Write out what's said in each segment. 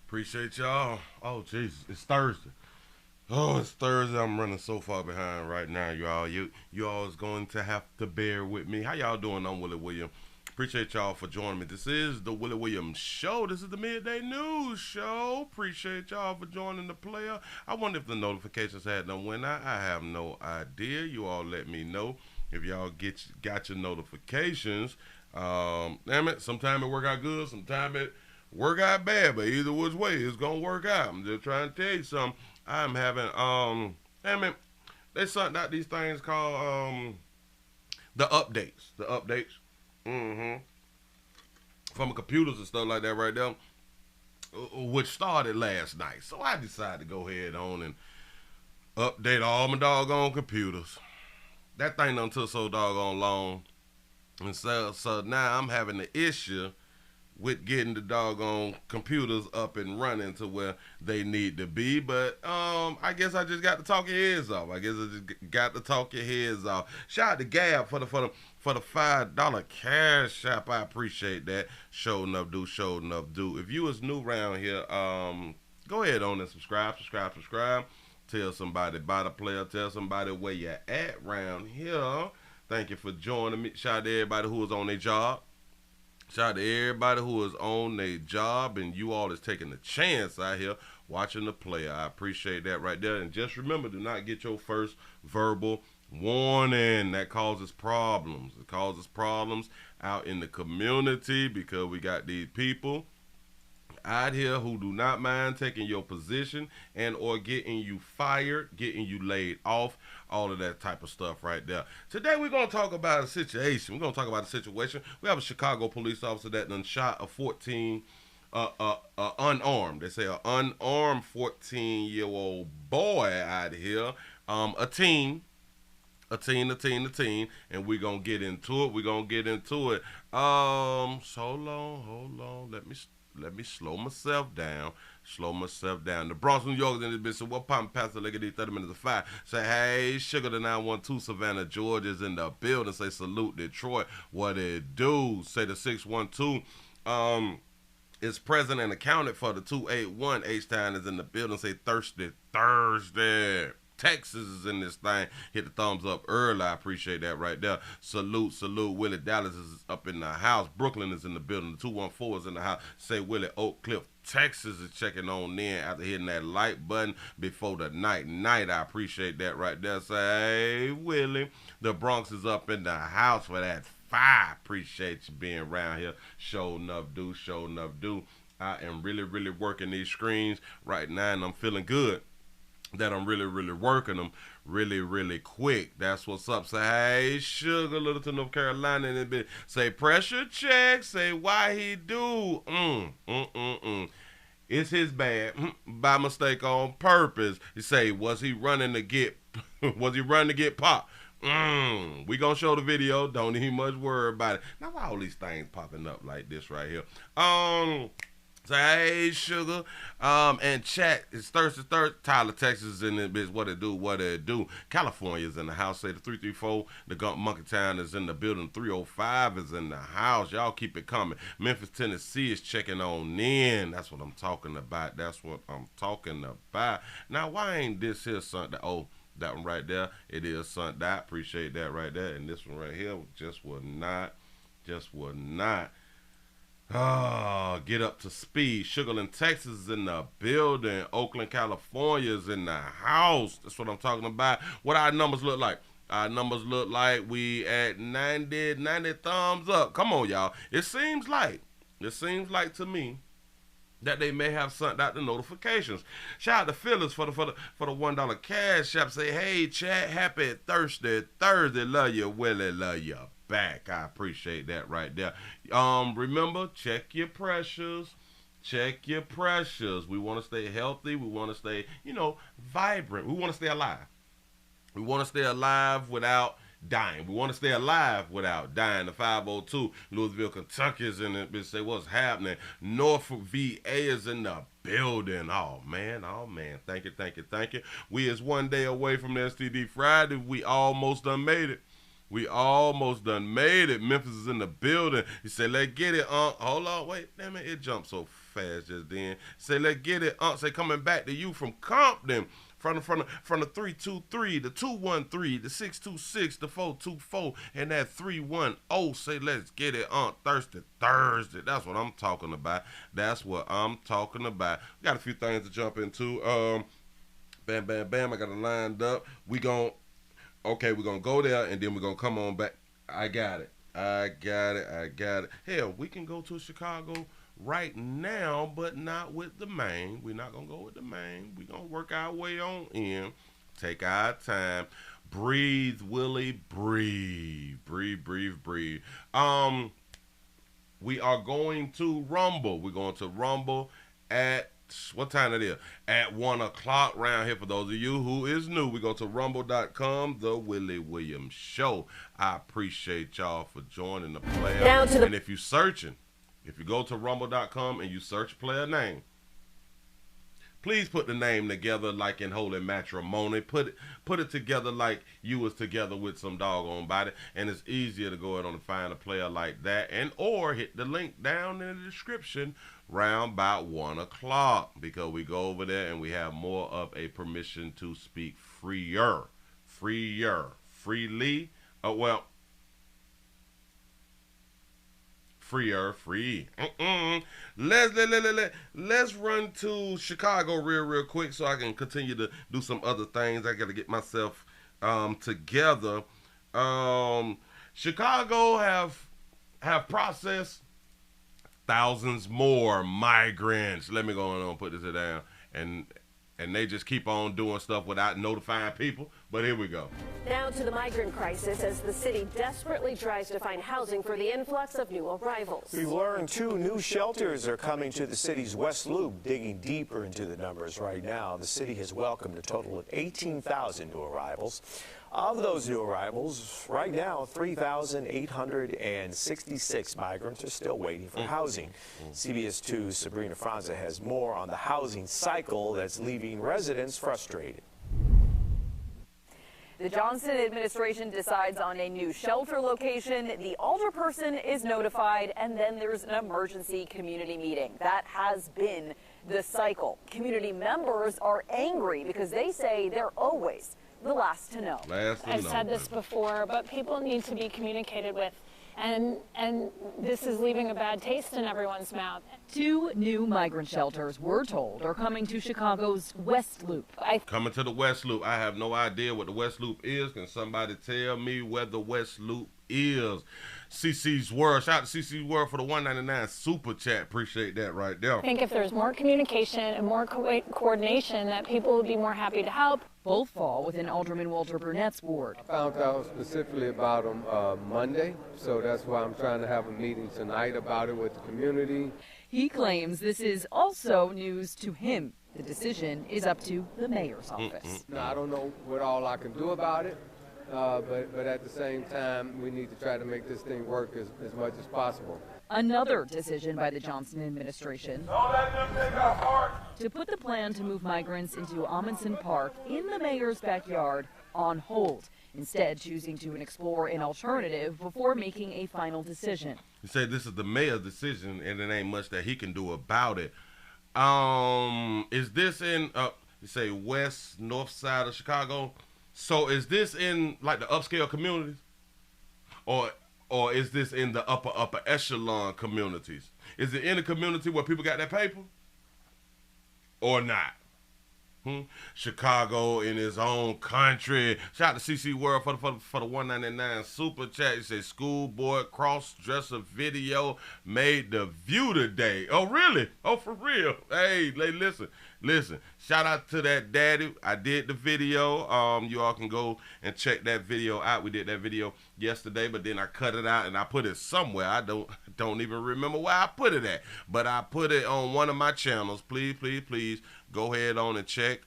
Appreciate y'all. Oh, Jesus. It's Thursday. Oh, it's Thursday. I'm running so far behind right now, y'all. You all is going to have to bear with me. How y'all doing? I'm Willie Williams. Appreciate y'all for joining me. This is the Willie Williams Show. This is the Midday News Show. Appreciate y'all for joining the player. I wonder if the notifications had done went out. I have no idea. You all let me know if y'all got your notifications. Damn it. Sometimes it work out good. Sometimes it work out bad. But either which way, it's gonna work out. I'm just trying to tell you something. I'm having damn it. They sent out these things called the updates. The updates. Mm-hmm. From computers and stuff like that right there, which started last night. So I decided to go ahead on and update all my doggone computers. That thing done took so doggone long. And so now I'm having the issue with getting the doggone computers up and running to where they need to be. But I guess I just got to talk your heads off. I guess I just got to talk your heads off. Shout out to Gab for the $5 cash app. I appreciate that. Show enough do, show enough do. If you was new around here, go ahead on and subscribe. Tell somebody about the player. Tell somebody where you at around here. Thank you for joining me. Shout out to everybody who was on their job. Shout out to everybody who is on their job and you all is taking a chance out here watching the player. I appreciate that right there. And just remember, do not get your first verbal warning. That causes problems. It causes problems out in the community because we got these people out here who do not mind taking your position and or getting you fired, getting you laid off, all of that type of stuff right there. Today we're going to talk about a situation. We're going to talk about a situation. We have a Chicago police officer that done shot a 14 unarmed. They say an unarmed 14-year-old boy out here, a teen, and we're gonna get into it. So long, hold on. Let me slow myself down. The Bronx, New York is in this bitch. So what pop Pastor Look at these 30 minutes of fire. Say, hey, Sugar the 912 Savannah, Georgia's in the building. Say salute Detroit. What it do? Say the 612. Is present and accounted for. The 281 H-Town is in the building. Say Thursday. Texas is in this thing. Hit the thumbs up early. I appreciate that right there. Salute. Willie Dallas is up in the house. Brooklyn is in the building. The 214 is in the house. Say Willie Oak Cliff, Texas is checking on in after hitting that like button before the night. I appreciate that right there. Say, hey, Willie. The Bronx is up in the house for that fire. Appreciate you being around here. Show enough do. I am really working these screens right now and I'm feeling good that I'm really working them really quick. That's what's up. Say, hey, Sugar, Littleton, North Carolina, and it say pressure check. Say why he do. It's his bad by mistake on purpose. You say, was he running to get popped? We gonna show the video. Don't even much worry about it. Now why all these things popping up like this right here? Say, hey, Sugar. And chat, it's Thursday. Tyler, Texas is in this bitch. What it do? California's in the house. Say the 334. The Monkey Town is in the building. 305 is in the house. Y'all keep it coming. Memphis, Tennessee is checking on in. That's what I'm talking about. Now, why ain't this here Sunday? Oh, that one right there. It is Sunday. I appreciate that right there. And this one right here just will not. Get up to speed. Sugarland, Texas is in the building. Oakland, California is in the house. That's what I'm talking about. What our numbers look like? Our numbers look like we at 90 thumbs up. Come on, y'all. It seems like to me that they may have sent out the notifications. Shout out to Phyllis for the $1 cash app. Say, hey, chat, happy Thursday. Love you, Willie, love you back. I appreciate that right there. Remember, check your pressures. We want to stay healthy. We want to stay, vibrant. We want to stay alive. We want to stay alive without dying. We want to stay alive without dying. The 502, Louisville, Kentucky is in it. Bitch, say what's happening. Norfolk, VA is in the building. Oh man. Thank you. We is one day away from the STD Friday. We almost done made it. Memphis is in the building. He said, let's get it. Hold on. Wait. Damn it. It jumped so fast. fast just then. Say, let's get it. Say, coming back to you from Compton. From the 323, the 213, the 626, the 424, and that 310. Say, let's get it on Thursday. That's what I'm talking about. That's what I'm talking about. We got a few things to jump into. Bam, bam, bam. I got it lined up. We're going to go there, and then we're going to come on back. I got it. Hell, we can go to Chicago right now, but not with the main. We're not going to go with the main. We're going to work our way on in. Take our time. Breathe, Willie, breathe. Breathe. We are going to Rumble. We're going to Rumble at, what time it is? At 1 o'clock around here. For those of you who is new, we go to rumble.com, The Willie Williams Show. I appreciate y'all for joining the player. And if you're searching, if you go to rumble.com and you search player name, please put the name together like in holy matrimony. Put it together like you was together with some doggone body. And it's easier to go ahead and find a player like that. And or hit the link down in the description round about 1 o'clock. Because we go over there and we have more of a permission to speak freely. Free. Let's run to Chicago real quick so I can continue to do some other things. I got to get myself together. Chicago have processed thousands more migrants. Let me go on and put this down. And they just keep on doing stuff without notifying people. But here we go. Now to the migrant crisis as the city desperately tries to find housing for the influx of new arrivals. We've learned 2 new shelters are coming to the city's West Loop. Digging deeper into the numbers right now, the city has welcomed a total of 18,000 new arrivals. Of those new arrivals, right now, 3,866 migrants are still waiting for housing. CBS 2's Sabrina Franza has more on the housing cycle that's leaving residents frustrated. The Johnson administration decides on a new shelter location, the alderperson is notified, and then there's an emergency community meeting. That has been the cycle. Community members are angry because they say they're always the last to know. I've said this before, but people need to be communicated with. And this is leaving a bad taste in everyone's mouth. 2 new migrant shelters, we're told, are coming to Chicago's West Loop. Coming to the West Loop. I have no idea what the West Loop is. Can somebody tell me where the West Loop is? CC's World. Shout out to CC's World for the $1.99 super chat. Appreciate that right there. I think if there's more communication and more coordination, that people would be more happy to help. Both fall within Alderman Walter Burnett's ward. I found out specifically about them Monday, so that's why I'm trying to have a meeting tonight about it with the community. He claims this is also news to him. The decision is up to the mayor's office. Now, I don't know what all I can do about it, but at the same time, we need to try to make this thing work as much as possible. Another decision by the Johnson administration to put the plan to move migrants into Amundsen Park in the mayor's backyard on hold, instead choosing to explore an alternative before making a final decision. You say this is the mayor's decision and it ain't much that he can do about it. Is this in, you say west, north side of Chicago? So is this in like the upscale communities? Or is this in the upper echelon communities? Is it in a community where people got that paper? Or not? Chicago in his own country. Shout out to CC World for the $1.99 super chat. He said schoolboy cross-dresser video made the view today. Oh, really? Oh, for real? Hey, listen. Shout out to that daddy. I did the video. You all can go and check that video out. We did that video yesterday, but then I cut it out and I put it somewhere. I don't even remember where I put it at, but I put it on one of my channels. Please go ahead on and check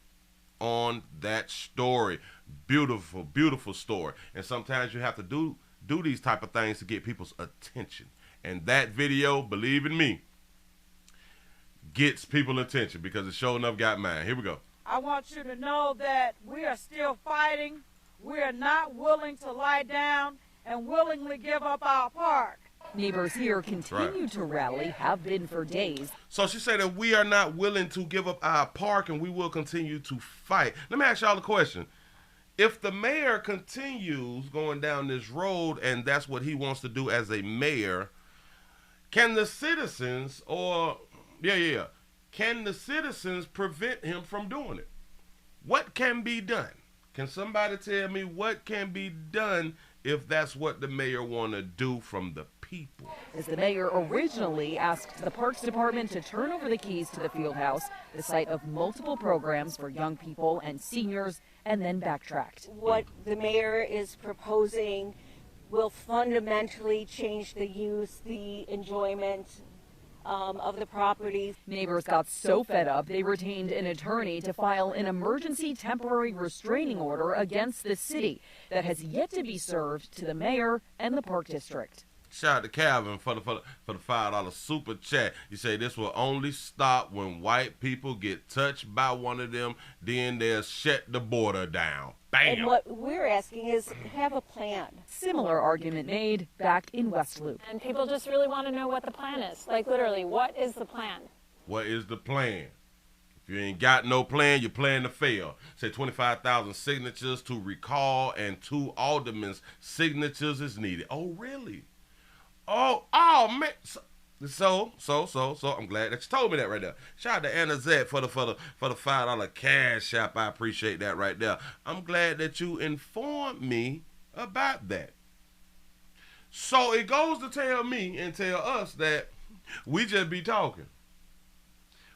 on that story. Beautiful story. And sometimes you have to do these type of things to get people's attention. And that video, believe in me, gets people attention because it sure enough got mine. Here we go. I want you to know that we are still fighting. We are not willing to lie down and willingly give up our park. Neighbors here continue to rally, have been for days. So she said that we are not willing to give up our park and we will continue to fight. Let me ask y'all a question. If the mayor continues going down this road and that's what he wants to do as a mayor, can the citizens can the citizens prevent him from doing it? What can be done? Can somebody tell me what can be done if that's what the mayor want to do from the people? As the mayor originally asked the Parks Department to turn over the keys to the field house, the site of multiple programs for young people and seniors, and then backtracked. What the mayor is proposing will fundamentally change the use, the enjoyment of the property. Neighbors got so fed up they retained an attorney to file an emergency temporary restraining order against the city that has yet to be served to the mayor and the park district. Shout out to Calvin for the $5 super chat. You say this will only stop when white people get touched by one of them, then they'll shut the border down. Bam! And what we're asking is have a plan. Similar argument made back in West Loop. And people just really want to know what the plan is. Like literally, what is the plan? What is the plan? If you ain't got no plan, you plan to fail. Say 25,000 signatures to recall and 2 aldermen's signatures is needed. Oh, really? Oh man. So I'm glad that you told me that right there. Shout out to Anna Zette for the $5 cash app. I appreciate that right there. I'm glad that you informed me about that. So it goes to tell me and tell us that we just be talking.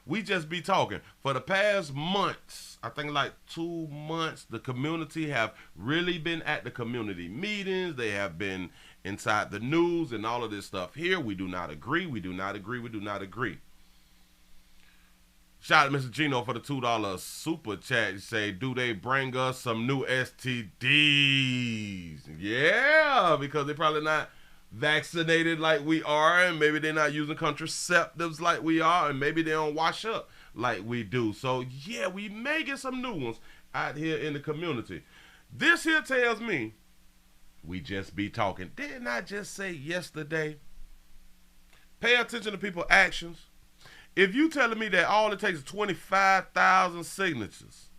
We just be talking. For the past months, I think like 2 months, the community have really been at the community meetings. They have been inside the news and all of this stuff here. We do not agree. We do not agree. We do not agree. Shout out to Mr. Gino for the $2 super chat. You say, do they bring us some new STDs? Yeah, because they're probably not vaccinated like we are, and maybe they're not using contraceptives like we are, and maybe they don't wash up like we do. So yeah, we may get some new ones out here in the community. This here tells me we just be talking. Didn't I just say yesterday? Pay attention to people's actions. If you telling me that all it takes is 25,000 signatures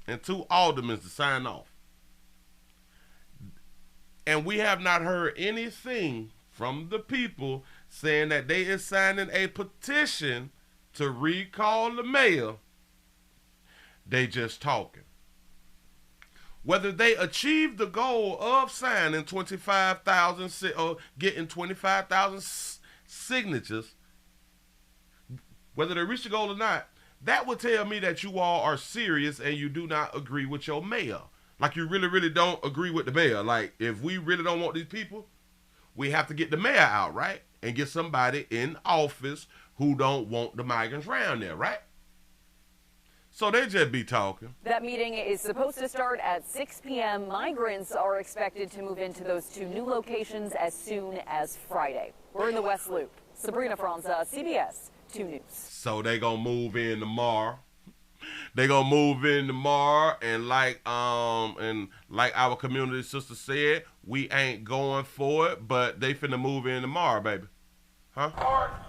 and 2 aldermen to sign off, and we have not heard anything from the people saying that they is signing a petition to recall the mayor, they just talking. Whether they achieve the goal of signing 25,000 or getting 25,000 signatures, whether they reach the goal or not, that would tell me that you all are serious and you do not agree with your mayor. Like you really, really don't agree with the mayor. Like if we really don't want these people, we have to get the mayor out, right? And get somebody in office who don't want the migrants around there, right? So they just be talking. That meeting is supposed to start at 6 p.m. Migrants are expected to move into those 2 new locations as soon as Friday. We're in the West Loop. Sabrina Franza, CBS 2 News. So they gonna move in tomorrow. They gonna move in tomorrow, and like our community sister said, we ain't going for it, but they finna move in tomorrow, baby. Huh?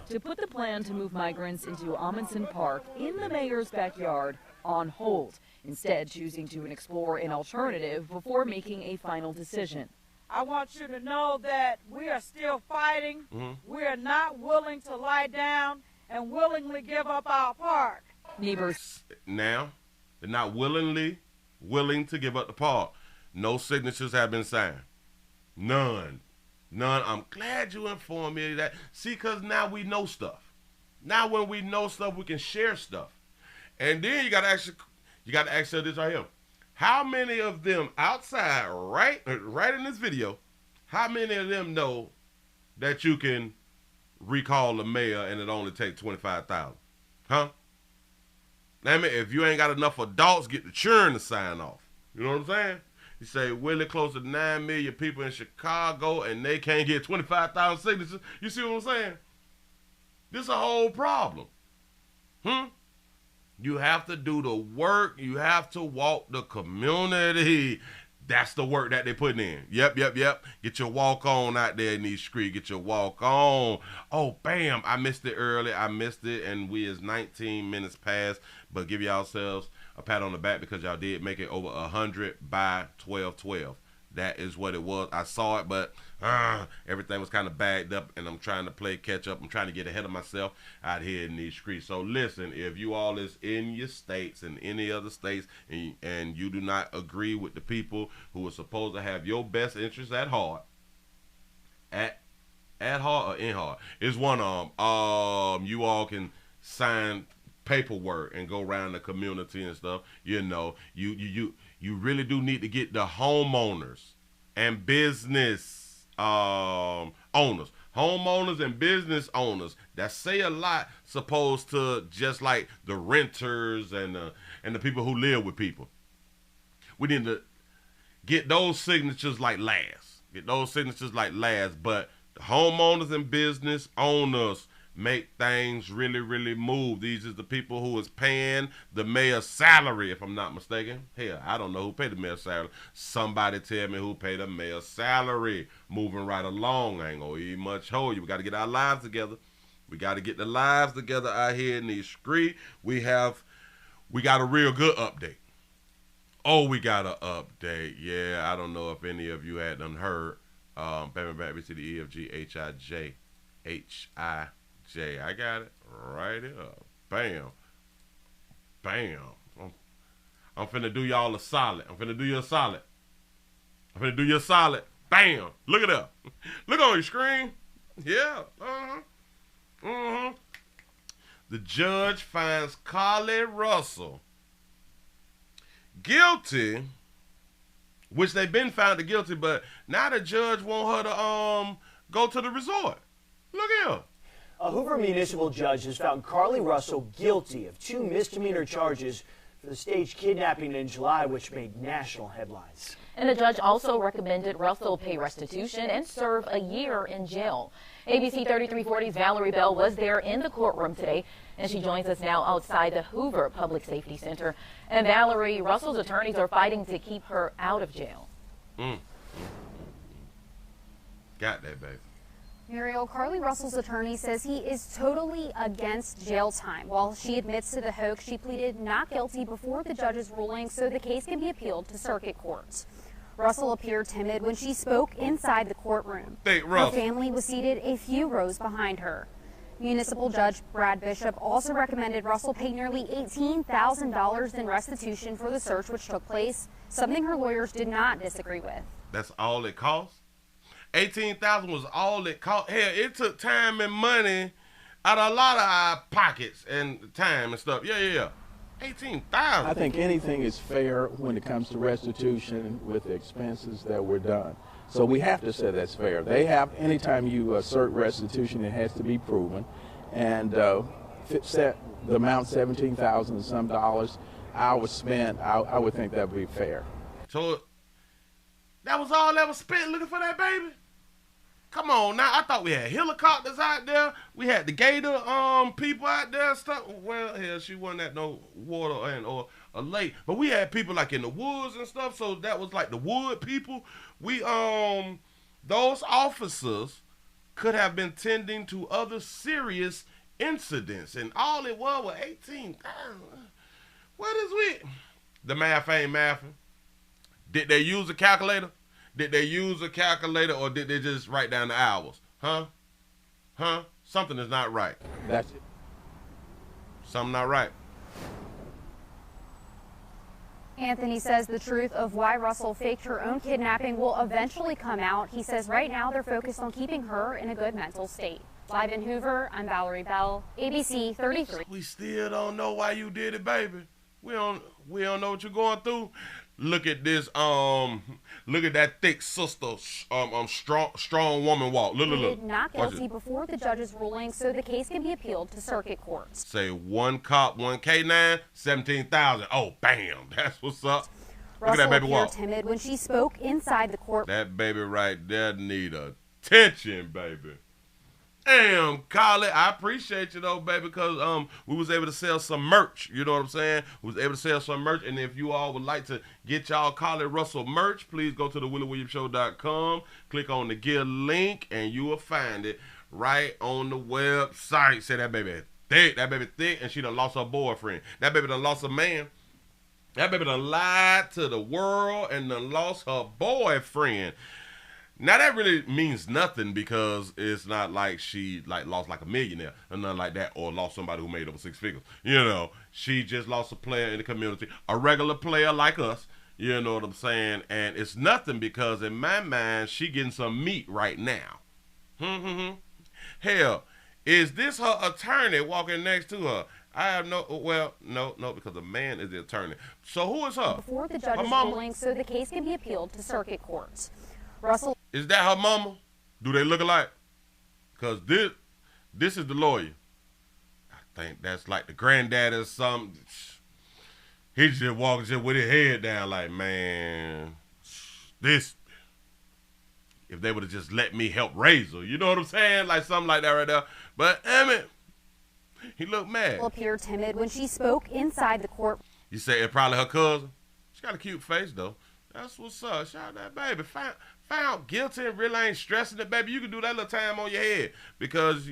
To put the plan to move migrants into Amundsen Park in the mayor's backyard on hold, instead choosing to explore an alternative before making a final decision. I want you to know that we are still fighting. We are not willing to lie down and willingly give up our park. Neighbors now, they're not willing to give up the park. No signatures have been signed. None. I'm glad you informed me of that. See, because now we know stuff. Now when we know stuff, we can share stuff. And then you got to ask yourself this right here. How many of them outside, right in this video, how many of them know that you can recall the mayor and it only takes 25,000? Huh? I mean, if you ain't got enough adults, get the children to sign off. You know what I'm saying? You say, Willie, close to 9 million people in Chicago, and they can't get 25,000 signatures. You see what I'm saying? This is a whole problem. You have to do the work. You have to walk the community. That's the work that they putting in. Yep. Get your walk on out there in these streets. Get your walk on. Oh, bam. I missed it early. And we is 19 minutes past. But give yourselves a pat on the back because y'all did make it over 100 by 12:12. That is what it was. I saw it, but everything was kind of bagged up, and I'm trying to play catch up. I'm trying to get ahead of myself out here in these streets. So listen, if you all is in your states and any other states, and you do not agree with the people who are supposed to have your best interests at heart, at heart or in heart, it's one of them. You all can sign paperwork and go around the community and stuff. You know, you really do need to get the homeowners and business owners. Homeowners and business owners that say a lot, supposed to just like the renters and the people who live with people. We need to get those signatures like last. But the homeowners and business owners make things really, really move. These is the people who is paying the mayor's salary, if I'm not mistaken. Hell, I don't know who paid the mayor's salary. Somebody tell me who paid the mayor's salary. Moving right along. I ain't gonna eat much hold you. We got to get our lives together. We got to get the lives together out here in these streets. We got a real good update. Oh, we got an update. Yeah, I don't know if any of you had done heard. Baby to the EFG HIJ. I got it right here. Bam. I'm finna do y'all a solid. I'm finna do you a solid. Bam. Look it up. Look on your screen. Yeah. The judge finds Carly Russell guilty, which they've been found guilty, but now the judge want her to go to the resort. Look here. A Hoover municipal judge has found Carly Russell guilty of 2 misdemeanor charges for the staged kidnapping in July, which made national headlines. And the judge also recommended Russell pay restitution and serve a year in jail. ABC 3340's Valerie Bell was there in the courtroom today, and she joins us now outside the Hoover Public Safety Center. And Valerie, Russell's attorneys are fighting to keep her out of jail. Got that, baby. Muriel, Carly Russell's attorney says he is totally against jail time. While she admits to the hoax, she pleaded not guilty before the judge's ruling so the case can be appealed to circuit court. Russell appeared timid when she spoke inside the courtroom. Her family was seated a few rows behind her. Municipal Judge Brad Bishop also recommended Russell pay nearly $18,000 in restitution for the search which took place, something her lawyers did not disagree with. That's all it cost? $18,000 was all it cost. Hell, it took time and money out of a lot of our pockets and time and stuff. Yeah. $18,000. I think anything is fair when it comes to restitution with the expenses that were done. So we have to say that's fair. They have, anytime you assert restitution, it has to be proven. And set the amount, $17,000 and some dollars, hours spent, I would think that would be fair. So that was all that was spent looking for that baby? Come on now, I thought we had helicopters out there. We had the gator people out there and stuff. Well, hell, she wasn't at no water or a lake. But we had people like in the woods and stuff, so that was like the wood people. We those officers could have been tending to other serious incidents, and all it was 18,000. What is with? The math ain't mathing. Did they use a calculator? Or did they just write down the hours? Huh? Something is not right. That's it. Something not right. Anthony says the truth of why Russell faked her own kidnapping will eventually come out. He says right now they're focused on keeping her in a good mental state. Live in Hoover, I'm Valerie Bell, ABC 33. We still don't know why you did it, baby. We don't know what you're going through. Look at this, look at that thick sister, strong woman walk. Look. Not guilty before the judge's ruling, so the case can be appealed to circuit courts. Say 1 cop, 1 K9, 17,000. Oh, bam, that's what's up. Look at that baby walk. Russell appeared timid when she spoke inside the court. That baby right there need attention, baby. Damn, Collie, I appreciate you though, baby, because we was able to sell some merch. You know what I'm saying? We was able to sell some merch, and if you all would like to get y'all Collie Russell merch, please go to the WillieWilliamsShow.com, click on the gear link, and you will find it right on the website. Say that baby thick, and she done lost her boyfriend. That baby done lost a man. That baby done lied to the world and done lost her boyfriend. Now that really means nothing because it's not like she lost like a millionaire or nothing like that, or lost somebody who made over 6 figures. You know, she just lost a player in the community, a regular player like us. You know what I'm saying? And it's nothing because in my mind, she getting some meat right now. Hell, is this her attorney walking next to her? I have no, because the man is the attorney. So who is her? Before the judge's ruling, so the case can be appealed to circuit courts. Russell. Is that her mama? Do they look alike? Because this is the lawyer. I think that's like the granddad or something. He just walking just with his head down like, man, this, if they would have just let me help raise her. You know what I'm saying? Like something like that right there. But, Emmett, he looked mad. Appeared timid when she spoke inside the court. You say it's probably her cousin? She got a cute face, though. That's what's up. Shout out that baby. Found guilty and really ain't stressing it, baby. You can do that little time on your head because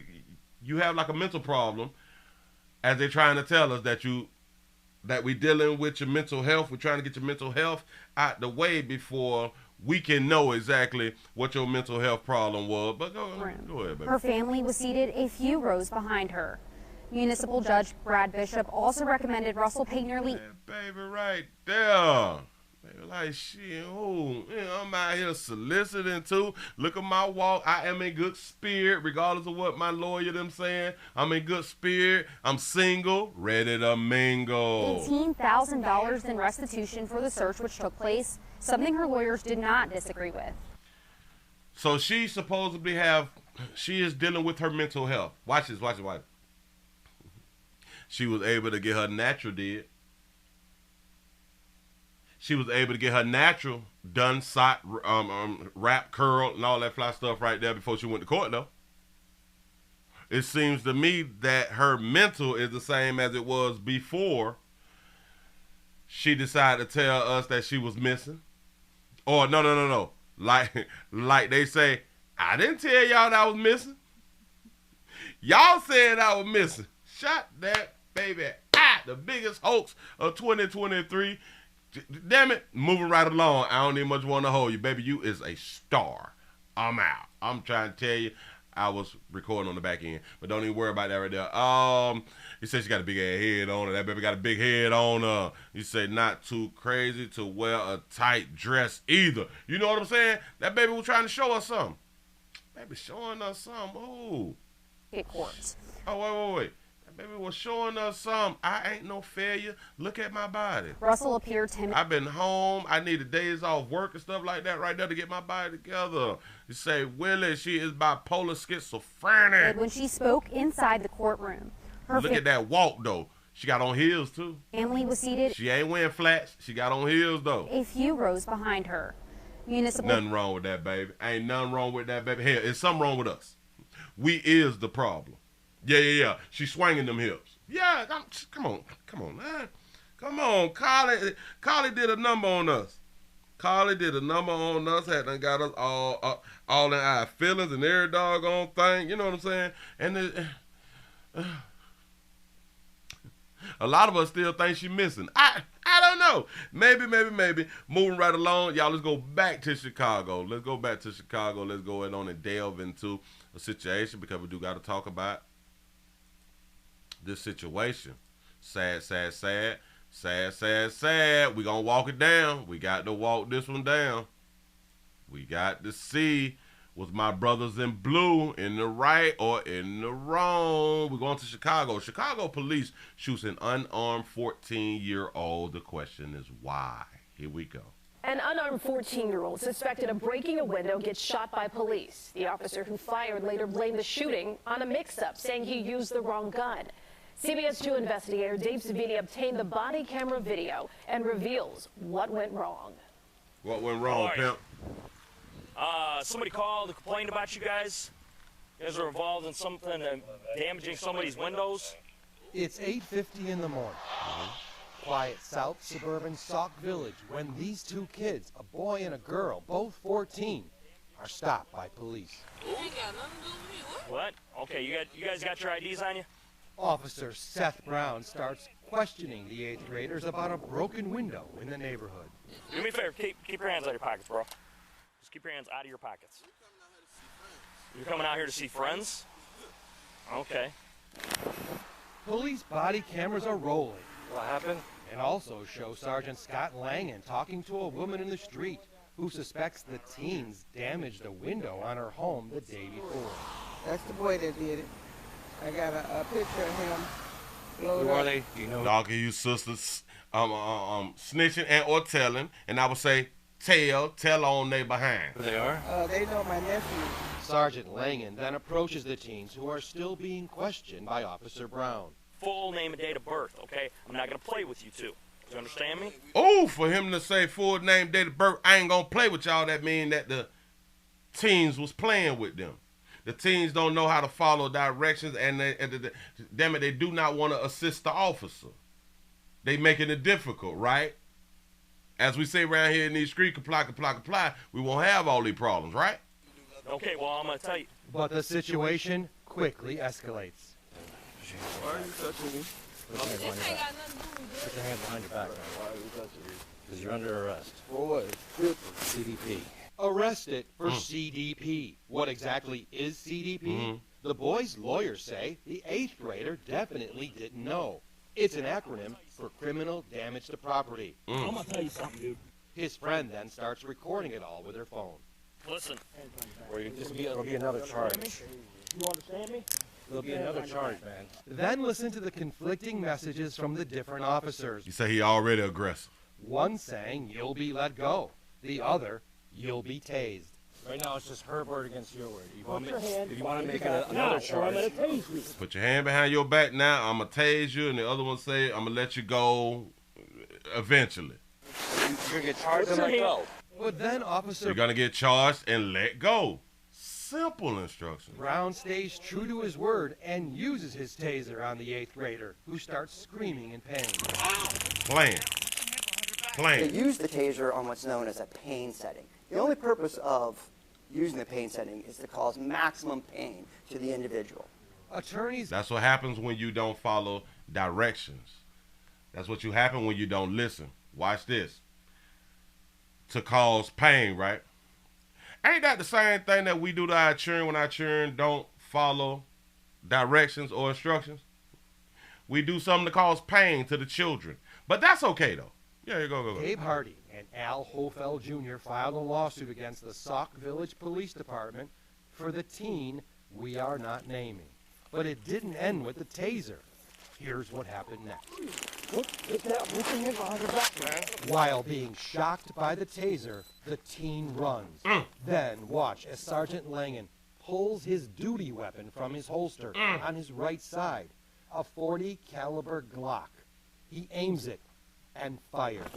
you have like a mental problem, as they're trying to tell us that we dealing with your mental health. We're trying to get your mental health out the way before we can know exactly what your mental health problem was. But go ahead, baby. Her family was seated a few rows behind her. Municipal Judge Brad Bishop also recommended Russell pay nearly... That baby right there. Like, shit, I'm out here soliciting too. Look at my walk. I am in good spirit, regardless of what my lawyer them saying. I'm in good spirit. I'm single, ready to mingle. $18,000 in restitution for the search which took place, something her lawyers did not disagree with. So she supposedly she is dealing with her mental health. Watch this. She was able to get her natural did. She was able to get her natural done, wrap, curl, and all that fly stuff right there before she went to court, though. It seems to me that her mental is the same as it was before she decided to tell us that she was missing. Or, no. Like they say, I didn't tell y'all that I was missing. Y'all said I was missing. Shut that baby out. The biggest hoax of 2023. Damn it, moving right along. I don't even much want to hold you. Baby, you is a star. I'm out. I'm trying to tell you, I was recording on the back end. But don't even worry about that right there. He said she got a big ass head on her. That baby got a big head on her. You say not too crazy to wear a tight dress either. You know what I'm saying? That baby was trying to show us something. Baby showing us something. Ooh. Oh, wait. Baby was showing us something. I ain't no failure. Look at my body. Russell appeared timid. I've been home. I needed days off work and stuff like that right there to get my body together. You say, Willie, she is bipolar schizophrenic. When she spoke inside the courtroom. Look at that walk, though. She got on heels, too. Family was seated. She ain't wearing flats. She got on heels, though. A few rows behind her. Nothing wrong with that, baby. Ain't nothing wrong with that, baby. Hell, it's something wrong with us. We is the problem. Yeah. She's swinging them hips. Yeah, come on, man. Come on, Carly did a number on us. Had done got us all in our feelings and every doggone thing. You know what I'm saying? And a lot of us still think she's missing. I don't know. Maybe. Moving right along, y'all. Let's go back to Chicago. Let's go go in on and delve into a situation because we do got to talk about this situation. Sad. We gonna walk it down. We got to walk this one down. We got to see was my brothers in blue in the right or in the wrong. We're going to Chicago. Chicago police shoots an unarmed 14-year-old. The question is why? Here we go. An unarmed 14-year-old suspected of breaking a window gets shot by police. The officer who fired later blamed the shooting on a mix-up, saying he used the wrong gun. CBS 2 investigator Dave Savini obtained the body camera video and reveals what went wrong. What went wrong, pimp? Somebody called and complained about you guys. You guys are involved in something damaging somebody's windows? It's 8:50 in the morning. Quiet South suburban Sauk Village when these two kids, a boy and a girl, both 14, are stopped by police. What? Okay, you guys got your IDs on you? Officer Seth Brown starts questioning the 8th graders about a broken window in the neighborhood. Do me a favor, keep your hands out of your pockets, bro. Just keep your hands out of your pockets. You're coming out here to see friends? Okay. Police body cameras are rolling. What happened? And also show Sergeant Scott Langan talking to a woman in the street who suspects the teens damaged a window on her home the day before. That's the boy that did it. I got a picture of him. Who are they? You know. Dog, you sisters snitching and or telling, and I would say tell on they behind. They are? They know my nephew. Sergeant Langan then approaches the teens who are still being questioned by Officer Brown. Full name and date of birth, okay? I'm not going to play with you two. Do you understand me? Oh, for him to say full name, date of birth, I ain't going to play with y'all. That mean that the teens was playing with them. The teens don't know how to follow directions, and damn it, they do not want to assist the officer. They making it difficult, right? As we say around here in these streets, comply, we won't have all these problems, right? Okay, well, I'm going to tell you. But the situation quickly escalates. Why are you touching me? Put your hand behind your back. Why are you touching me? Because you're under arrest. For what? CDP. Arrested for CDP. What exactly is CDP? The boy's lawyers say the 8th grader definitely didn't know. It's an acronym for criminal damage to property. I'm going to tell you something, dude. His friend then starts recording it all with her phone. Listen. It'll be another charge. You understand me? There'll be another charge, man. Then listen to the conflicting messages from the different officers. You say he already aggressive. One saying, you'll be let go. The other, you'll be tased. Right now, it's just her word against your word. If you want to make it another charge. Put your hand behind your back now. I'm going to tase you. And the other one say, I'm going to let you go eventually. You're going to get charged and let go. But then Officer You're going to get charged and let go. Simple instructions. Brown stays true to his word and uses his taser on the 8th grader, who starts screaming in pain. Plan. They use the taser on what's known as a pain setting. The only purpose of using the pain setting is to cause maximum pain to the individual. Attorneys. That's what happens when you don't follow directions. That's what you happen when you don't listen. Watch this. To cause pain, right? Ain't that the same thing that we do to our children when our children don't follow directions or instructions? We do something to cause pain to the children. But that's okay, though. Yeah, go. Gabe Hardy and Al Hofeld Jr. filed a lawsuit against the Sauk Village Police Department for the teen we are not naming. But it didn't end with the taser. Here's what happened next. While being shocked by the taser, the teen runs. Then watch as Sergeant Langan pulls his duty weapon from his holster on his right side, a .40 caliber Glock. He aims it and fires.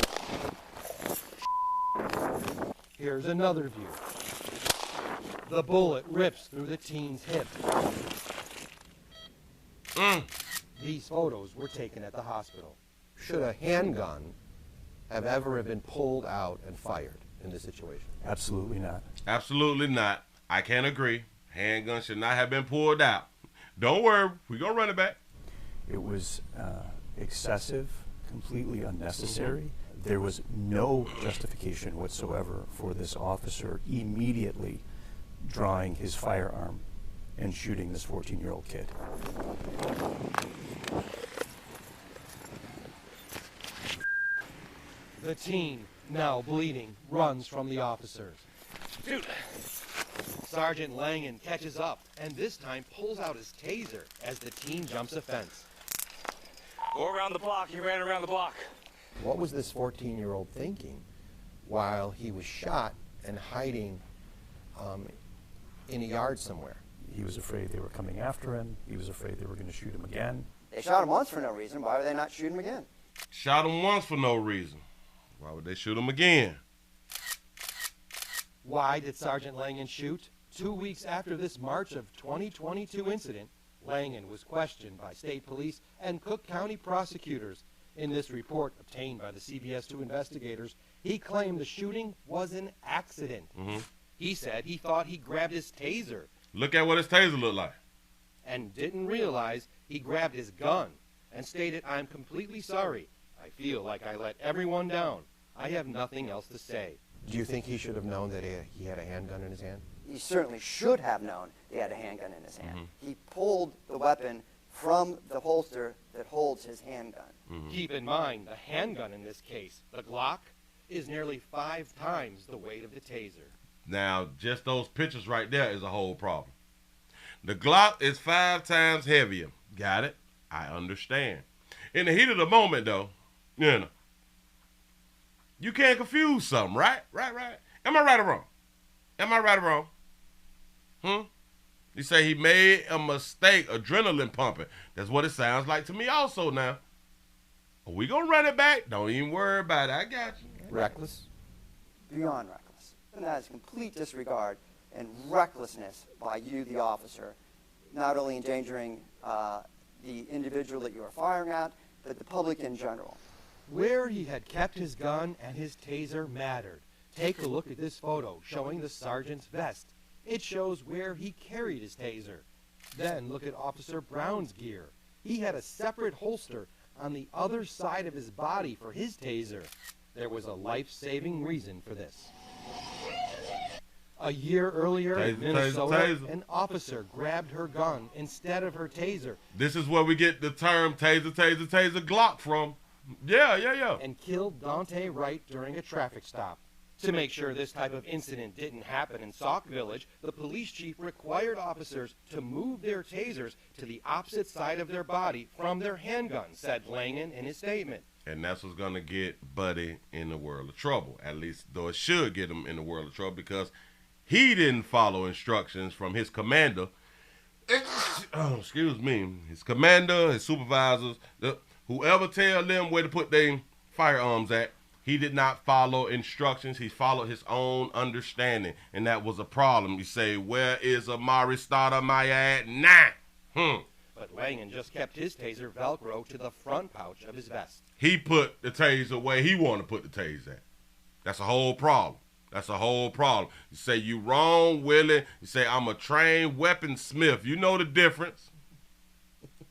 Here's another view. The bullet rips through the teen's hip. These photos were taken at the hospital. Should a handgun have ever been pulled out and fired in this situation? Absolutely not. Absolutely not. I can't agree. Handgun should not have been pulled out. Don't worry. We're going to run it back. It was excessive, completely unnecessary. There was no justification whatsoever for this officer immediately drawing his firearm and shooting this 14-year-old kid. The teen, now bleeding, runs from the officers. Dude. Sergeant Langan catches up and this time pulls out his taser as the teen jumps a fence. Go around the block. He ran around the block. What was this 14-year-old thinking while he was shot and hiding in a yard somewhere? He was afraid they were coming after him. He was afraid they were going to shoot him again. They shot him once for no reason. Why would they not shoot him again? Shot him once for no reason. Why would they shoot him again? Why did Sergeant Langan shoot? 2 weeks after this March of 2022 incident, Langan was questioned by state police and Cook County prosecutors. In this report obtained by the CBS 2 investigators, he claimed the shooting was an accident. He said he thought he grabbed his taser. Look at what his taser looked like. And didn't realize he grabbed his gun and stated, "I'm completely sorry. I feel like I let everyone down. I have nothing else to say." Do you think he should have known that he had a handgun in his hand? He certainly should have known he had a handgun in his hand. He pulled the weapon from the holster that holds his handgun. Keep in mind, the handgun in this case, the Glock, is nearly 5 times the weight of the taser. Now, just those pictures right there is a whole problem. The Glock is 5 times heavier. Got it? I understand. In the heat of the moment, though, you know, you can't confuse something, right? Right. Am I right or wrong? Am I right or wrong? You say he made a mistake, adrenaline pumping. That's what it sounds like to me also now. Are we going to run it back? Don't even worry about it. I got you. Reckless? Beyond reckless. And that is complete disregard and recklessness by you, the officer, not only endangering the individual that you are firing at, but the public in general. Where he had kept his gun and his taser mattered. Take a look at this photo showing the sergeant's vest. It shows where he carried his taser. Then look at Officer Brown's gear. He had a separate holster on the other side of his body for his taser. There was a life-saving reason for this. A year earlier in Minnesota, an officer grabbed her gun instead of her taser. This is where we get the term taser Glock from. Yeah. And killed Dante Wright during a traffic stop. To make sure this type of incident didn't happen in Sauk Village, the police chief required officers to move their tasers to the opposite side of their body from their handguns, said Langan in his statement. And that's what's going to get Buddy in the world of trouble. At least, though it should get him in the world of trouble, because he didn't follow instructions from his commander. His commander, his supervisors, whoever tell them where to put their firearms at. He did not follow instructions. He followed his own understanding, and that was a problem. You say, where is Amari Stoudemire at now? But Langan just kept his taser Velcro to the front pouch of his vest. He put the taser where he wanted to put the taser at. That's a whole problem. You say you wrong, Willie. You say I'm a trained weaponsmith. You know the difference.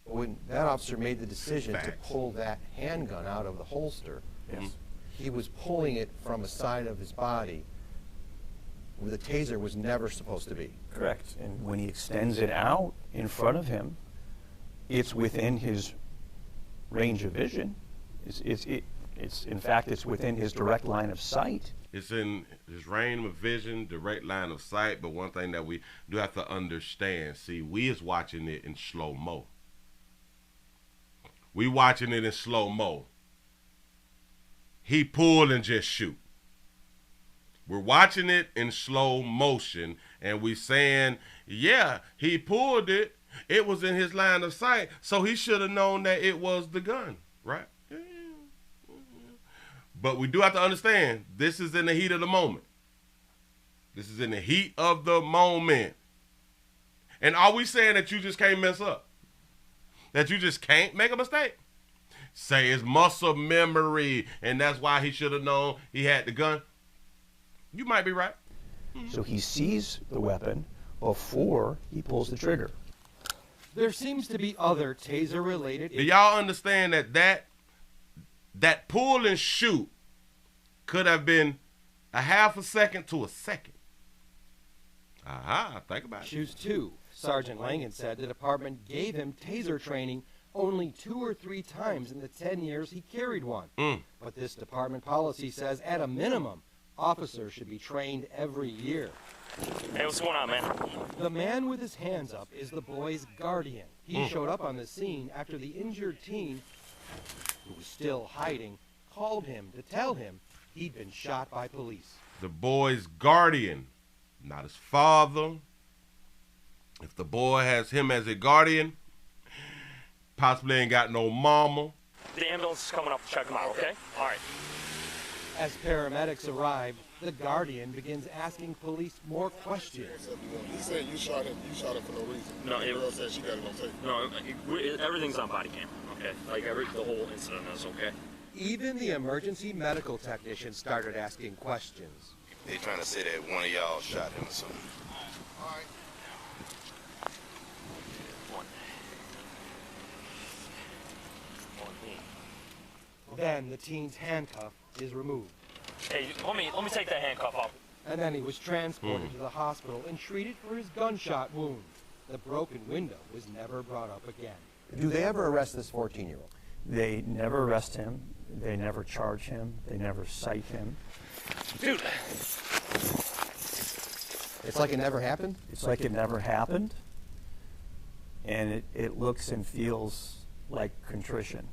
When that officer made the decision to pull that handgun out of the holster, he was pulling it from a side of his body where the taser was never supposed to be. Correct. And when he extends it out in front of him, it's within his range of vision. In fact, it's within his direct line of sight. It's in his range of vision, direct line of sight. But one thing that we do have to understand, see, we is watching it in slow-mo. We watching it in slow-mo. He pulled and just shoot. We're watching it in slow motion, and we saying, yeah, he pulled it. It was in his line of sight, so he should have known that it was the gun, right? But we do have to understand, this is in the heat of the moment. This is in the heat of the moment. And are we saying that you just can't mess up? That you just can't make a mistake? Say it's muscle memory, and that's why he should have known he had the gun. You might be right. So he sees the weapon before he pulls the trigger. There seems to be other taser-related... Do y'all understand that pull and shoot could have been a half a second to a second? Think about it. Issues too. Sergeant Langan said the department gave him taser training only 2 or 3 times in the 10 years he carried one. But this department policy says, at a minimum, officers should be trained every year. Hey, what's going on, man? The man with his hands up is the boy's guardian. He showed up on the scene after the injured teen, who was still hiding, called him to tell him he'd been shot by police. The boy's guardian, not his father. If the boy has him as a guardian, possibly ain't got no mama. The ambulance is coming up to check him out, okay? All right. As paramedics arrive, the guardian begins asking police more questions. He said you shot him for no reason. No, the girl said she got it on tape. No, everything's on body cam. Okay, like the whole incident is okay. Even the emergency medical technician started asking questions. They trying to say that one of y'all shot him or something. All right. Then the teen's handcuff is removed. Hey, let me take that handcuff off. And then he was transported to the hospital and treated for his gunshot wound. The broken window was never brought up again. Do they ever arrest this 14-year-old? They never arrest him. They never charge him. They never cite him. Dude. It's like it never happened? It's like it never happened. And it looks and feels like contrition.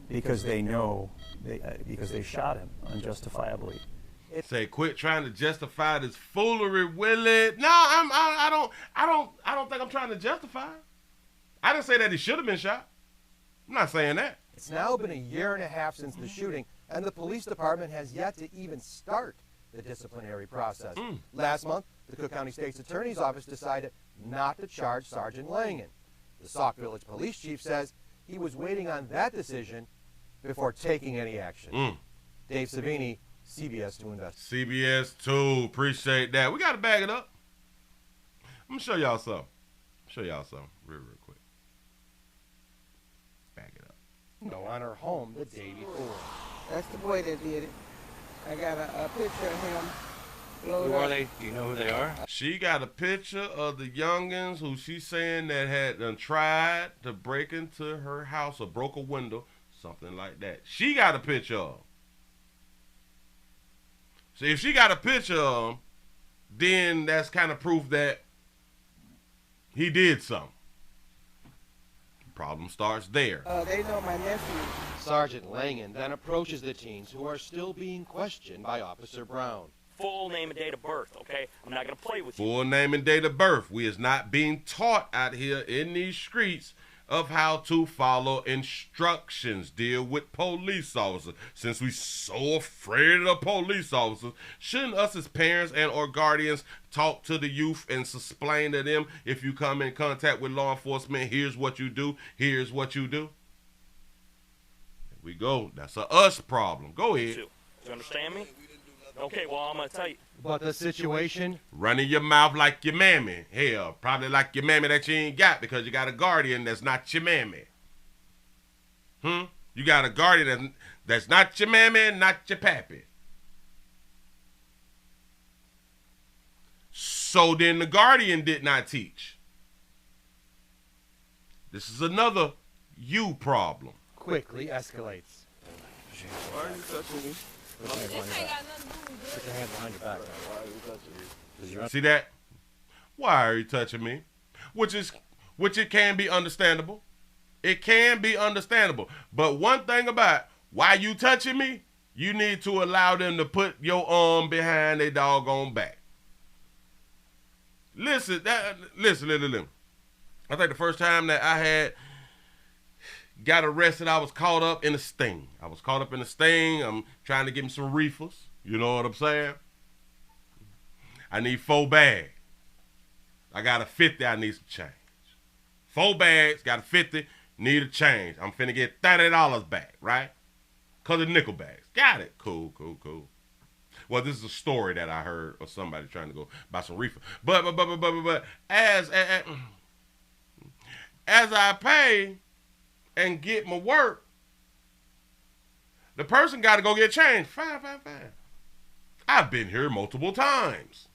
Because they know, because they shot him unjustifiably. Say, quit trying to justify this foolery, Willie. No, I don't think I'm trying to justify it. I didn't say that he should have been shot. I'm not saying that. It's now been a year and a half since the shooting, and the police department has yet to even start the disciplinary process. Last month, the Cook County State's Attorney's Office decided not to charge Sergeant Langan. The Sauk Village Police Chief says he was waiting on that decision before taking any action. Dave Savini, CBS 2 Investigate. CBS 2, appreciate that. We got to bag it up. I'm going to show y'all something. Real quick. Bag it up. No, on her home the day before. That's the boy that did it. I got a picture of him. Who are they? Do you know who they are? She got a picture of the youngins who she's saying that had tried to break into her house or broke a window, something like that. She got a picture of them. So if she got a picture of them, then that's kind of proof that he did something. Problem starts there. They know my nephew. Sergeant Langan then approaches the teens who are still being questioned by Officer Brown. Full name and date of birth, okay? I'm not going to play with you. Full name and date of birth. We is not being taught out here in these streets of how to follow instructions, deal with police officers. Since we so afraid of the police officers, shouldn't us as parents and or guardians talk to the youth and explain to them, if you come in contact with law enforcement, here's what you do, here's what you do? There we go. That's a us problem. Go ahead. Do you understand me? Okay, well, I'm going to tell you. But the situation? Running your mouth like your mammy. Hell, probably like your mammy that you ain't got because you got a guardian that's not your mammy. You got a guardian that's not your mammy and not your pappy. So then the guardian did not teach. This is another you problem. Quickly escalates. Why are you touching me? Put your hand behind your back. Why are you touching me? See that? Why are you touching me? Which it can be understandable. It can be understandable. But one thing about why you touching me, you need to allow them to put your arm behind their doggone back. Listen. I think the first time that I had got arrested, I was caught up in a sting. I'm trying to get me some reefers. You know what I'm saying? I need 4 bags. I got a 50, I need some change. 4 bags, got a 50, need a change. I'm finna get $30 back, right? Because of nickel bags. Got it. Cool. Well, this is a story that I heard of somebody trying to go buy some reefer. But as I pay and get my work, the person got to go get changed. Fine. I've been here multiple times.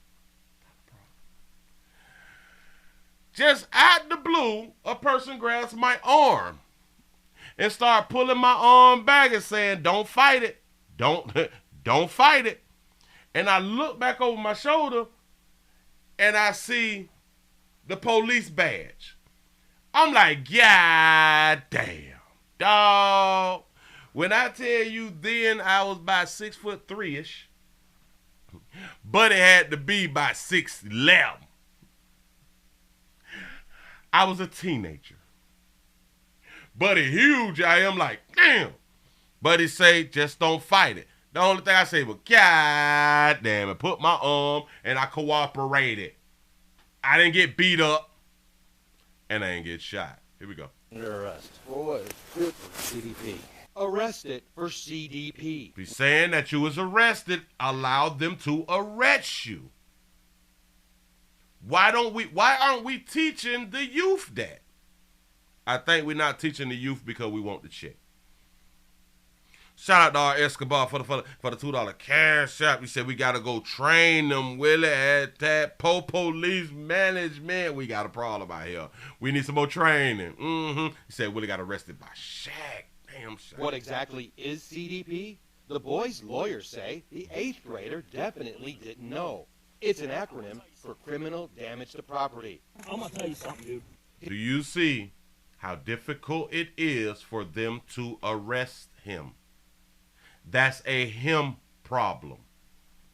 Just out the blue, a person grabs my arm and start pulling my arm back and saying, "Don't fight it. Don't fight it." And I look back over my shoulder and I see the police badge. I'm like, God damn, dog. When I tell you then I was about 6'3"-ish, but it had to be by 6'11". I was a teenager. Buddy huge, I am like, damn. Buddy say, just don't fight it. The only thing I say was, God damn it, put my arm, and I cooperated. I didn't get beat up, and I didn't get shot. Here we go. Under arrest. For what? CDP. Arrested for CDP. Be saying that you was arrested allowed them to arrest you. Why aren't we teaching the youth that? I think we're not teaching the youth because we want the check. Shout out to our Escobar for the $2 cash app. He said we gotta go train them, Willie, at that police management. We got a problem out here. We need some more training. He said Willie got arrested by Shaq. Damn, Shaq. What exactly is CDP? The boy's lawyers say the 8th grader definitely didn't know. It's an acronym for criminal damage to property. I'm gonna tell you something, dude. Do you see how difficult it is for them to arrest him? That's a him problem.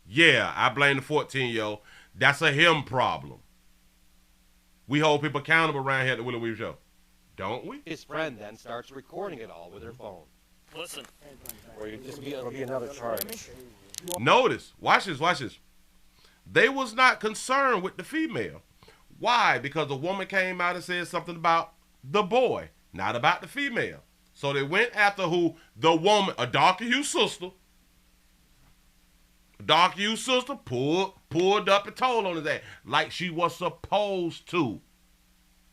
Yeah, I blame the 14-year-old. That's a him problem. We hold people accountable around here at the Willie Weave Show. Don't we? His friend then starts recording it all with her phone. Listen. Or it'll be another charge. Notice, watch this. They was not concerned with the female. Why? Because the woman came out and said something about the boy, not about the female. So they went after who? The woman, a darker hue sister. A darker hue sister pulled up and told on his ass like she was supposed to.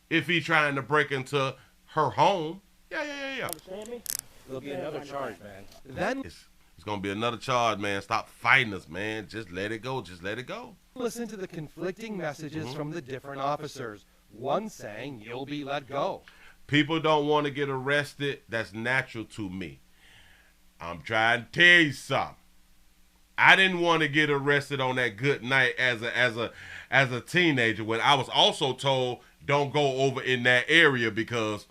If he trying to break into her home. Yeah. Understand me? There'll be another charge, man. Then it's gonna be another charge, man. Stop fighting us, man. Just let it go. Just let it go. listen to the conflicting messages from the different officers. One saying you'll be let go. People don't want to get arrested. That's natural to me. I'm trying to tell you something. I didn't want to get arrested on that good night as a teenager when I was also told don't go over in that area because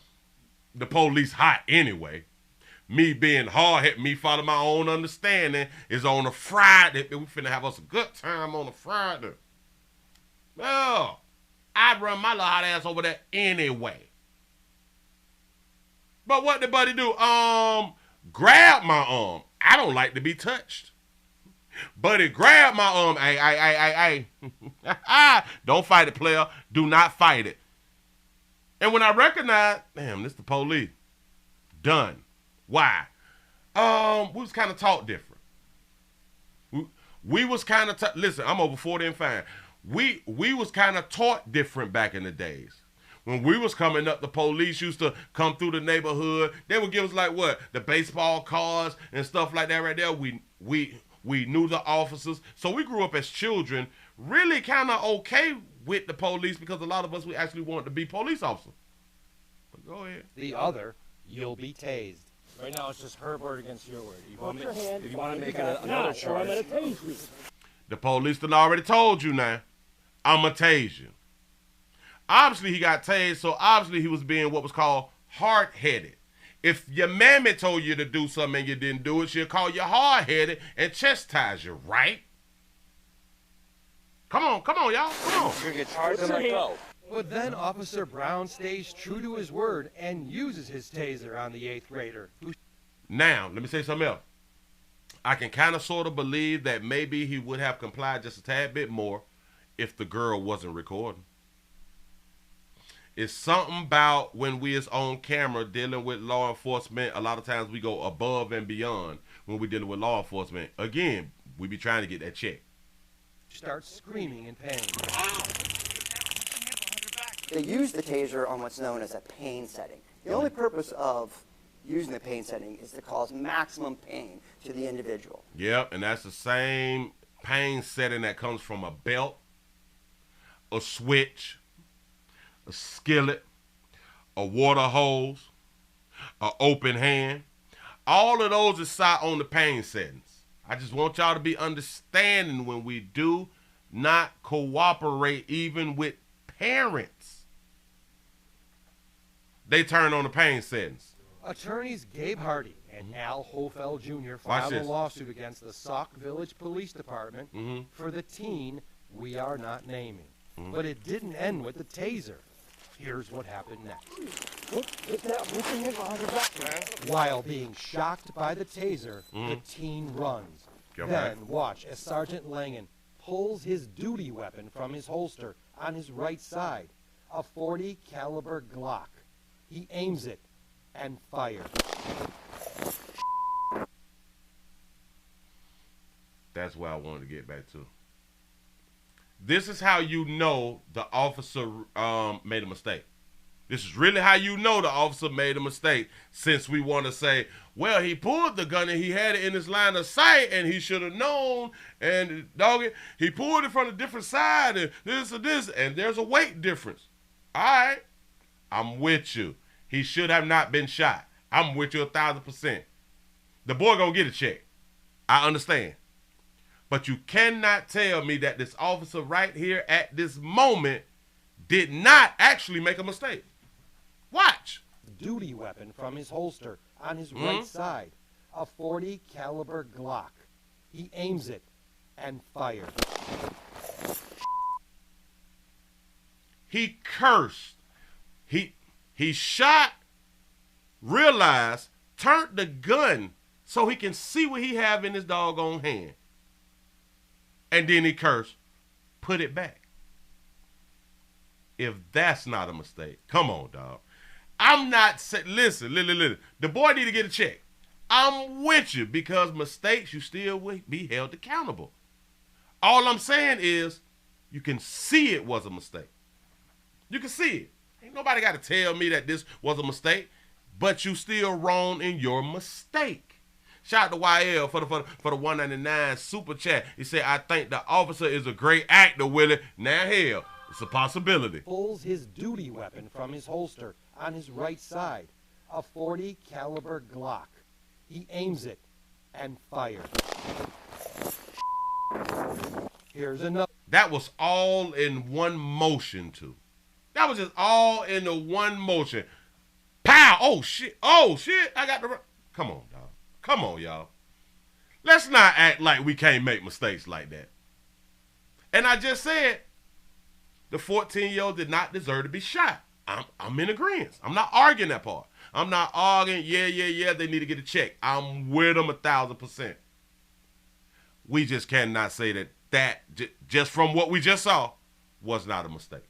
the police hot anyway. Me being hard-headed, me following my own understanding is on a Friday. We finna have us a good time on a Friday. Well, I'd run my little hot ass over there anyway. But what did Buddy do? Grab my arm. I don't like to be touched. Buddy grabbed my arm. Hey. Don't fight it, player. Do not fight it. And when I recognized, damn, this the police. Done. Why? We was kind of taught different. We was kind of listen, I'm over 40 and fine. We was kind of taught different back in the days. When we was coming up, the police used to come through the neighborhood. They would give us like what? The baseball cards and stuff like that right there. We knew the officers. So we grew up as children really kind of okay with the police because a lot of us, we actually wanted to be police officers. But go ahead. The other, you'll be tased. Right now it's just her word against your word. If you want to make it another charge. The police done already told you now. I'm a tase you. Obviously he got tased, so obviously he was being what was called hard-headed. If your mammy told you to do something and you didn't do it, she'll call you hard-headed and chastise you, right? Come on, y'all. Come on. You're going to get charged and let go. But then Officer Brown stays true to his word and uses his taser on the 8th grader. Now, let me say something else. I can kind of sort of believe that maybe he would have complied just a tad bit more if the girl wasn't recording. It's something about when we is on camera dealing with law enforcement. A lot of times we go above and beyond when we're dealing with law enforcement. Again, we be trying to get that check. Starts screaming in pain. They use the taser on what's known as a pain setting. The only purpose of using the pain setting is to cause maximum pain to the individual. Yep, and that's the same pain setting that comes from a belt, a switch, a skillet, a water hose, an open hand. All of those is set on the pain settings. I just want y'all to be understanding when we do not cooperate even with parents. They turn on the pain settings. Attorneys Gabe Hardy and Al Hofeld Jr. filed a lawsuit against the Sauk Village Police Department for the teen we are not naming. But it didn't end with the taser. Here's what happened next. While being shocked by the taser, the teen runs. Then watch as Sergeant Langan pulls his duty weapon from his holster on his right side, a .40 caliber Glock. He aims it and fires. That's what I wanted to get back to. This is how you know the officer made a mistake. This is really how you know the officer made a mistake, since we want to say, well, he pulled the gun and he had it in his line of sight and he should have known, and he pulled it from a different side and this, and there's a weight difference. All right, I'm with you. He should have not been shot. I'm with you 1,000%. The boy gonna get a check. I understand. But you cannot tell me that this officer right here at this moment did not actually make a mistake. Watch. Duty weapon from his holster on his right side, a .40 caliber Glock. He aims it and fires. He cursed. He shot, realized, turned the gun so he can see what he have in his doggone hand. And then he cursed, put it back. If that's not a mistake, come on, dog. I'm not saying, listen, the boy need to get a check. I'm with you, because mistakes, you still will be held accountable. All I'm saying is, you can see it was a mistake. You can see it. Ain't nobody got to tell me that this was a mistake, but you still wrong in your mistake. Shout out to YL for the 199 super chat. He said, I think the officer is a great actor, Willie. Now, hell, it's a possibility. Pulls his duty weapon from his holster on his right side, a .40 caliber Glock. He aims it and fires. Here's another. That was all in one motion, too. That was just all in the one motion. Pow! Oh, shit. Oh, shit. I got the... Come on, dog. Come on, y'all. Let's not act like we can't make mistakes like that. And I just said, the 14-year-old did not deserve to be shot. I'm in agreement. I'm not arguing that part. I'm not arguing, yeah, they need to get a check. I'm with them 1,000%. We just cannot say that just from what we just saw was not a mistake.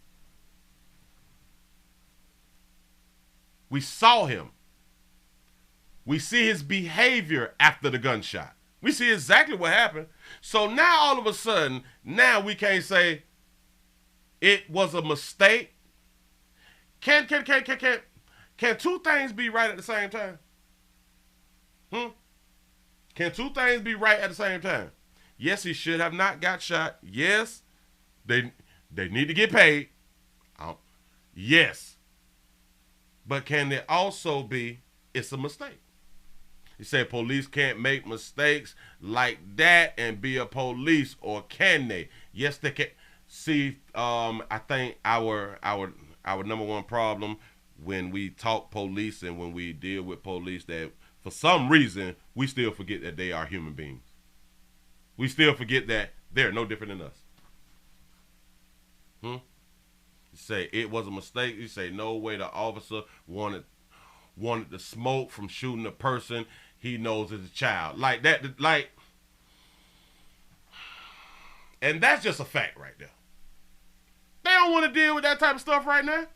We saw him. We see his behavior after the gunshot. We see exactly what happened. So now all of a sudden, now we can't say it was a mistake. Can two things be right at the same time? Can two things be right at the same time? Yes, he should have not got shot. Yes, they need to get paid. Yes. But can it also be it's a mistake? He said police can't make mistakes like that and be a police, or can they? Yes, they can. See, I think our number one problem when we talk police and when we deal with police, that for some reason we still forget that they are human beings. We still forget that they're no different than us. You say it was a mistake. You say no way the officer wanted the smoke from shooting a person he knows is a child. Like that, and that's just a fact right there. They don't want to deal with that type of stuff right now.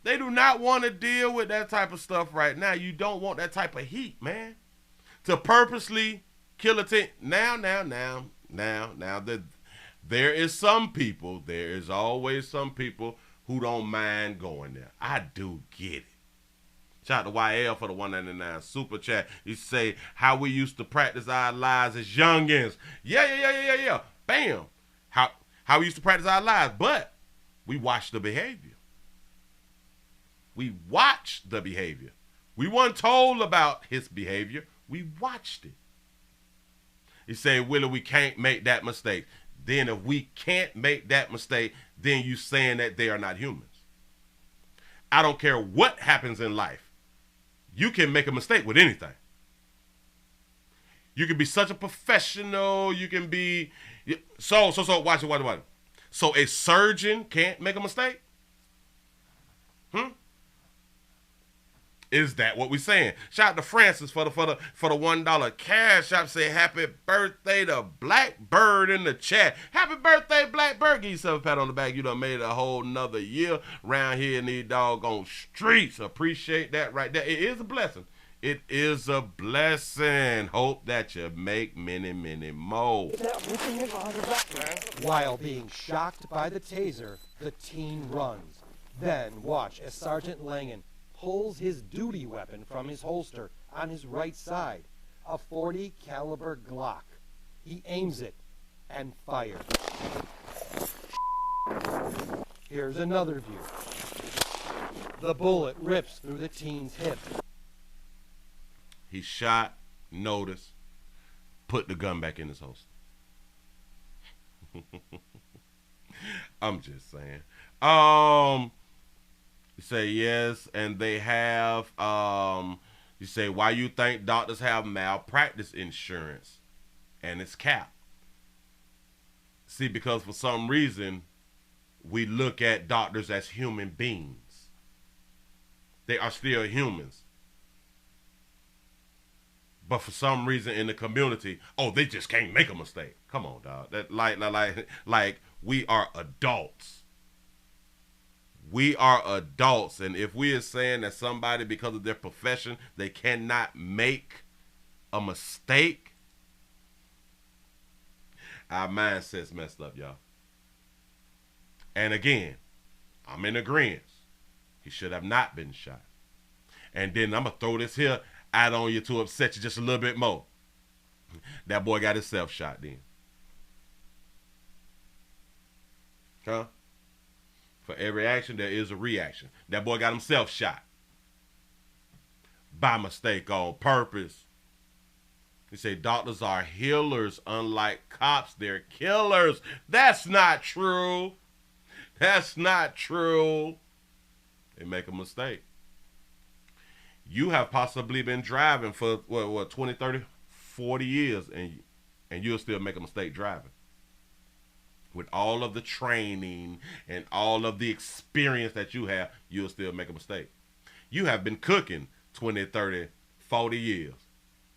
They do not want to deal with that type of stuff right now. You don't want that type of heat, man. To purposely kill a teen. Now, there is some people, there is always some people who don't mind going there. I do get it. Shout out to YL for the 199 super chat. He say, how we used to practice our lies as youngins. Yeah. Bam. How we used to practice our lies, but we watched the behavior. We watched the behavior. We weren't told about his behavior. We watched it. He said, Willie, we can't make that mistake. Then if we can't make that mistake, then you saying that they are not humans. I don't care what happens in life. You can make a mistake with anything. You can be such a professional. You can be... So, watch it. So a surgeon can't make a mistake? Is that what we saying? Shout out to Francis for the $1 cash shop. Say happy birthday to Blackbird in the chat. Happy birthday, Blackbird. Give yourself a pat on the back. You done made it a whole nother year around here in these doggone streets. Appreciate that right there. It is a blessing. It is a blessing. Hope that you make many, many more. While being shocked by the taser, the teen runs. Then watch as Sergeant Langan pulls his duty weapon from his holster on his right side, a .40 caliber Glock. He aims it and fires. Here's another view. The bullet rips through the teen's hip. He shot, noticed, put the gun back in his holster. I'm just saying. You say yes, and they have, you say, why you think doctors have malpractice insurance? And it's capped. See, because for some reason, we look at doctors as human beings. They are still humans. But for some reason in the community, oh, they just can't make a mistake. Come on, dog. That like we are adults. We are adults, and if we are saying that somebody, because of their profession, they cannot make a mistake, our mindset's messed up, y'all. And again, I'm in agreement. He should have not been shot. And then I'm going to throw this here out on you to upset you just a little bit more. That boy got himself shot then. Huh? For every action, there is a reaction. That boy got himself shot. By mistake, on purpose. They say doctors are healers, unlike cops, they're killers. That's not true. That's not true. They make a mistake. You have possibly been driving for, what 20, 30, 40 years, and you'll still make a mistake driving. With all of the training and all of the experience that you have, you'll still make a mistake. You have been cooking 20, 30, 40 years.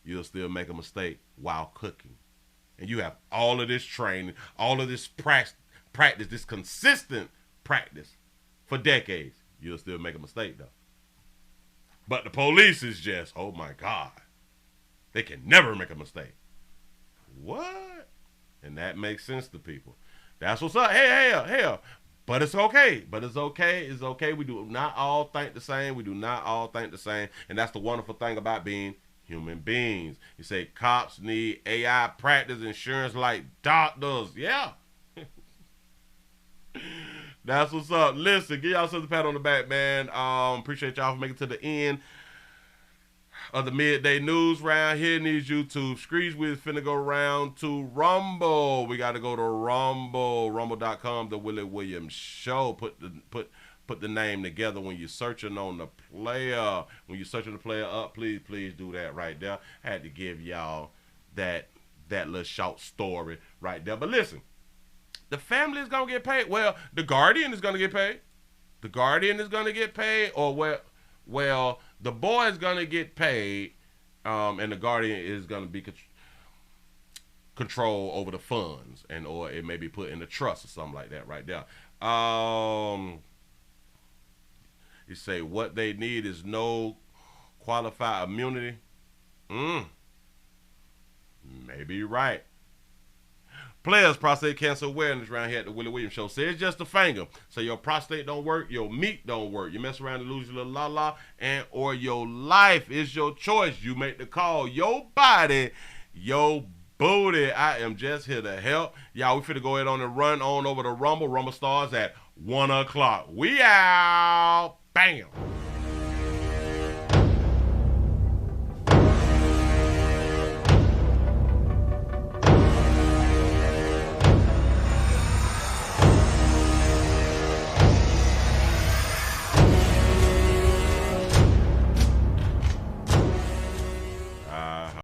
You'll still make a mistake while cooking. And you have all of this training, all of this practice, this consistent practice for decades. You'll still make a mistake, though. But the police is just, oh my God, they can never make a mistake. What? And that makes sense to people. That's what's up. Hey. But it's okay. It's okay. We do not all think the same. We do not all think the same. And that's the wonderful thing about being human beings. You say cops need AI practice insurance like doctors. Yeah. That's what's up. Listen, give y'all a pat on the back, man. Appreciate y'all for making it to the end of the midday news round here in these YouTube streets. We're finna go around to Rumble. We got to go to Rumble, rumble.com, the Willie Williams Show. Put the name together when you're searching on the player. When you're searching the player up, please do that right there. I had to give y'all that little short story right there. But listen, the family is going to get paid. Well, the guardian is going to get paid. The guardian is going to get paid, or well, the boy is going to get paid, and the guardian is going to be control over the funds, and or it may be put in a trust or something like that right there. You say what they need is no qualified immunity. Maybe you're right. Players prostate cancer awareness around here at the Willie Williams Show. Say it's just a finger. So your prostate don't work, your meat don't work. You mess around and lose your little la-la, and or your life is your choice. You make the call. Your body, your booty. I am just here to help. Y'all, we finna go ahead on and run on over to Rumble. Rumble starts at 1 o'clock. We out. Bam.